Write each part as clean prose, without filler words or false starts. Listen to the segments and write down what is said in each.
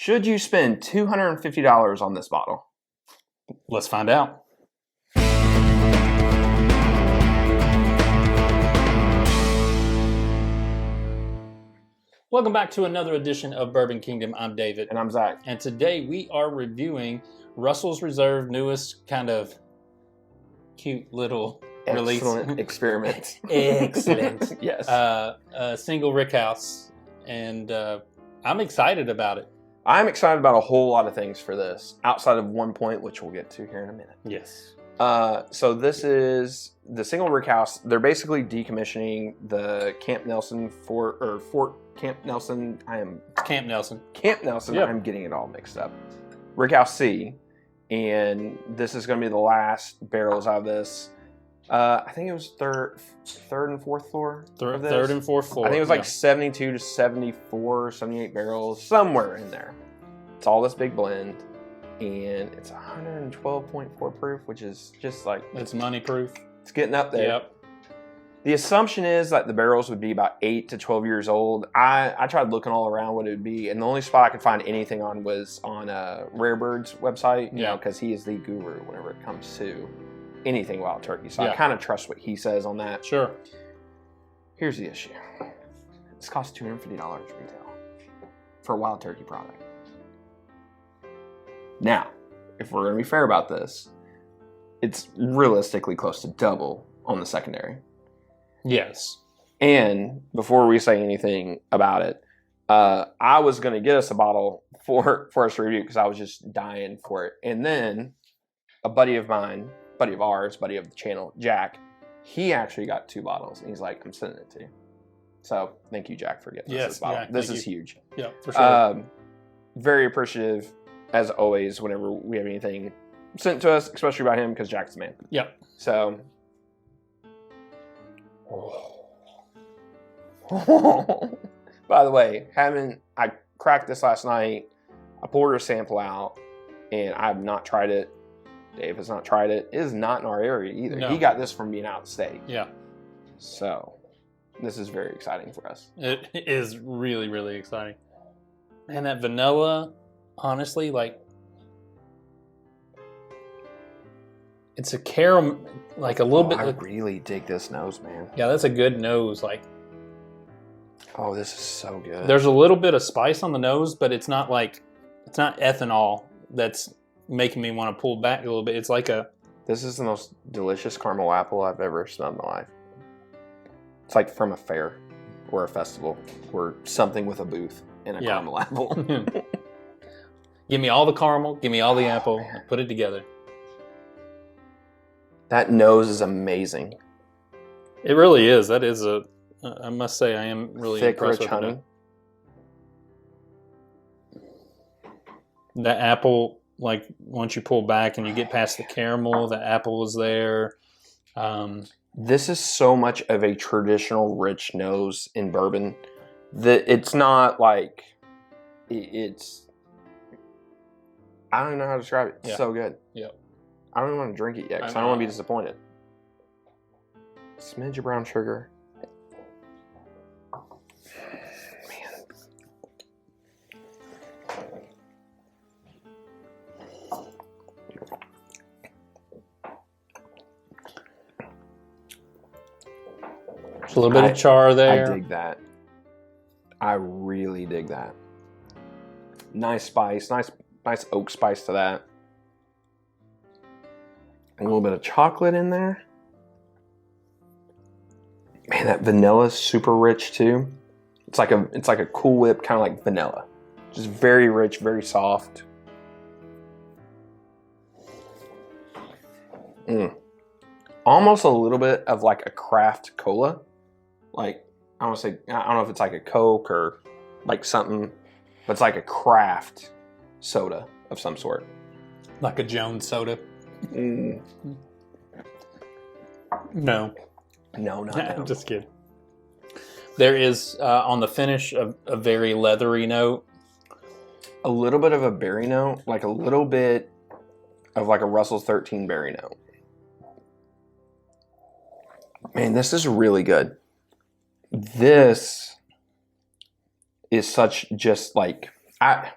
Should you spend $250 on this bottle? Let's find out. Welcome back to another edition of Bourbon Kingdom. I'm David. And I'm Zach. And today we are reviewing Russell's Reserve newest kind of cute little release. Excellent experiment. Excellent. Yes. Single Rickhouse. And I'm excited about it. I'm excited about a whole lot of things for this, outside of one point, which we'll get to here in a minute. Yes. So this is the Single Rickhouse. They're basically decommissioning the Camp Nelson Fort Camp Nelson. Camp Nelson. Camp Nelson. Yep. I'm getting it all mixed up. Rickhouse C, and this is going to be the last barrels out of this. I think it was third and fourth floor. Third and fourth floor. I think it was like 72 to 74, 78 barrels, somewhere in there. It's all this big blend, and it's 112.4 proof, which is just like... It's money proof. It's getting up there. Yep. The assumption is that the barrels would be about 8 to 12 years old. I tried looking all around what it would be, and the only spot I could find anything on was on Rare Bird's website, because he is the guru whenever it comes to anything wild turkey. So I kind of trust what he says on that. Sure. Here's the issue. This costs $250 retail for a wild turkey product. Now, if we're going to be fair about this, it's realistically close to double on the secondary. Yes. And before we say anything about it, I was going to get us a bottle for us to review because I was just dying for it. And then a buddy of mine, buddy of ours, buddy of the channel, Jack, he actually got 2 bottles. And he's like, I'm sending it to you. So thank you, Jack, for getting us this bottle. Jack, this is huge. Yeah, for sure. Very appreciative, as always, whenever we have anything sent to us, especially by him, because Jack's the man. Yeah. So... By the way, I cracked this last night. I poured a sample out, and I have not tried it. Dave has not tried it. It is not in our area either. No. He got this from being out of state. Yeah. So, this is very exciting for us. It is really, really exciting. And that vanilla, honestly, like, it's a caramel, like a little bit. I really dig this nose, man. Yeah, that's a good nose. Like, oh, this is so good. there's a little bit of spice on the nose, but it's not ethanol that's making me want to pull back a little bit. It's like This is the most delicious caramel apple I've ever smelled in my life. It's like from a fair or a festival or something with a booth and a caramel apple. Give me all the caramel, give me all the apple, put it together. That nose is amazing. It really is. That is I must say, I am really Thick, impressed rich with honey. it. The apple, like, once you pull back and you get past the caramel, the apple is there. This is so much of a traditional rich nose in bourbon that it's not like it's... I don't even know how to describe it. It's so good. Yep. I don't even want to drink it yet because I don't want to be disappointed. Smidge of brown sugar. Man. There's a little bit of char there. I dig that. I really dig that. Nice spice. Nice oak spice to that. A little bit of chocolate in there. Man, that vanilla is super rich too. It's like a Cool Whip, kind of like vanilla. Just very rich, very soft. Almost a little bit of like a craft cola. Like, I don't know if it's like a Coke or like something, but it's like a craft soda of some sort. Like a Jones soda. Mm. No. No, not now. I'm just kidding. There is, on the finish, a very leathery note. A little bit of a berry note, like a little bit of like a Russell's 13 berry note. Man, this is really good. This is such just like, I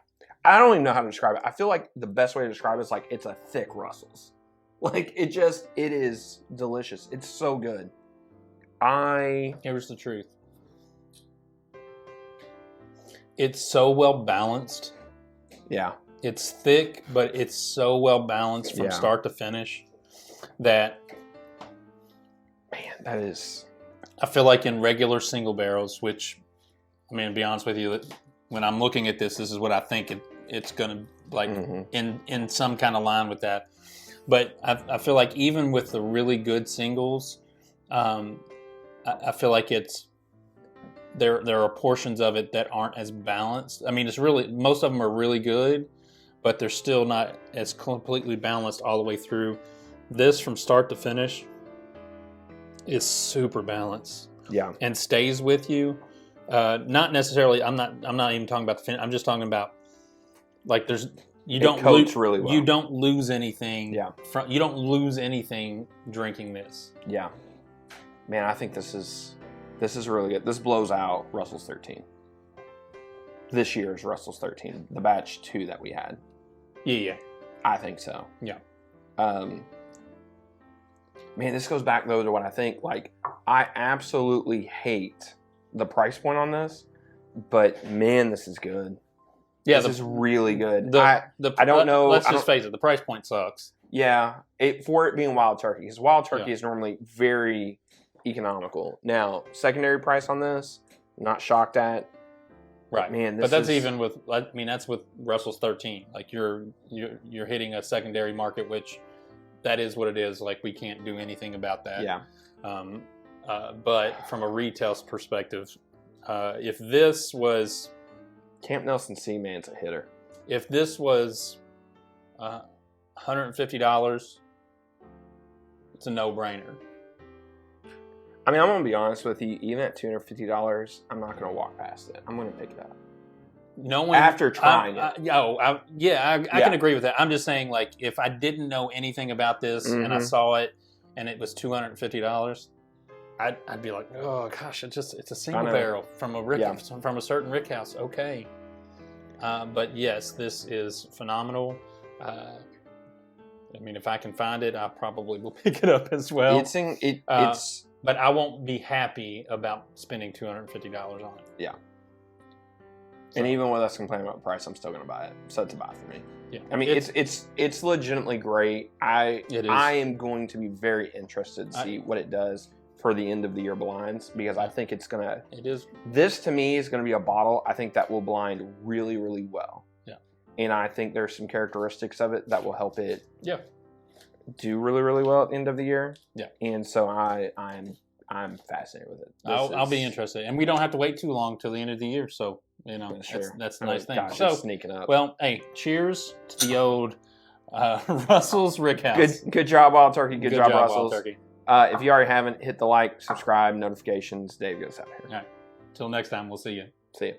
I don't even know how to describe it. I feel like the best way to describe it is like it's a thick Russell's. Like it is delicious. It's so good. Here's the truth. It's so well balanced. Yeah. It's thick, but it's so well balanced from start to finish that, man, that is. I feel like in regular single barrels, which, I mean, to be honest with you, when I'm looking at this is what I think it's going to, like, in some kind of line with that. But I feel like even with the really good singles, I feel like there are portions of it that aren't as balanced. I mean, most of them are really good, but they're still not as completely balanced all the way through. This, from start to finish, is super balanced. Yeah. And stays with you. Not necessarily. I'm not even talking about the finish. I'm just talking about, like, you don't lose really well. You don't lose anything. Yeah. You don't lose anything drinking this. Yeah. Man, I think this is really good. This blows out Russell's 13. This year's Russell's 13, the batch 2 that we had. Yeah. I think so. Yeah. Man, this goes back though to what I think. Like, I absolutely hate the price point on this, but man, this is good. Yeah, this is really good. I don't know. Let's just face it. The price point sucks. Yeah, for it being wild turkey, because wild turkey is normally very economical. Now, secondary price on this, not shocked at. Right, man. But that's even with. I mean, that's with Russell's 13. Like you're hitting a secondary market, which that is what it is. Like we can't do anything about that. Yeah. But from a retail perspective, if this was Camp Nelson Seaman's a hitter. If this was $150, it's a no-brainer. I mean, I'm going to be honest with you. Even at $250, I'm not going to walk past it. I'm going to pick it up. After trying it. I can agree with that. I'm just saying, like, if I didn't know anything about this and I saw it and it was $250, I'd be like, oh gosh, it's a single barrel from from a certain Rickhouse. Okay, but yes, this is phenomenal. I mean, if I can find it, I probably will pick it up as well. But I won't be happy about spending $250 on it. Yeah. So. And even with us complaining about the price, I'm still going to buy it. So it's a buy for me. Yeah. I mean, it's legitimately great. I am going to be very interested to see what it does for the end of the year blinds, because I think it's going to... It is. This, to me, is going to be a bottle I think that will blind really, really well. Yeah. And I think there's some characteristics of it that will help it do really, really well at the end of the year. Yeah. And so I'm fascinated with it. I'll be interested. And we don't have to wait too long till the end of the year, so... You know, that's the nice thing. Gosh, so sneaking up. Well, hey, cheers to the old Russell's Rickhouse. Good job, Wild Turkey. Good job, Russell's. Wild Turkey. If you already haven't, hit the like, subscribe, notifications. Dave goes out here. All right. Till next time, we'll see you. See you.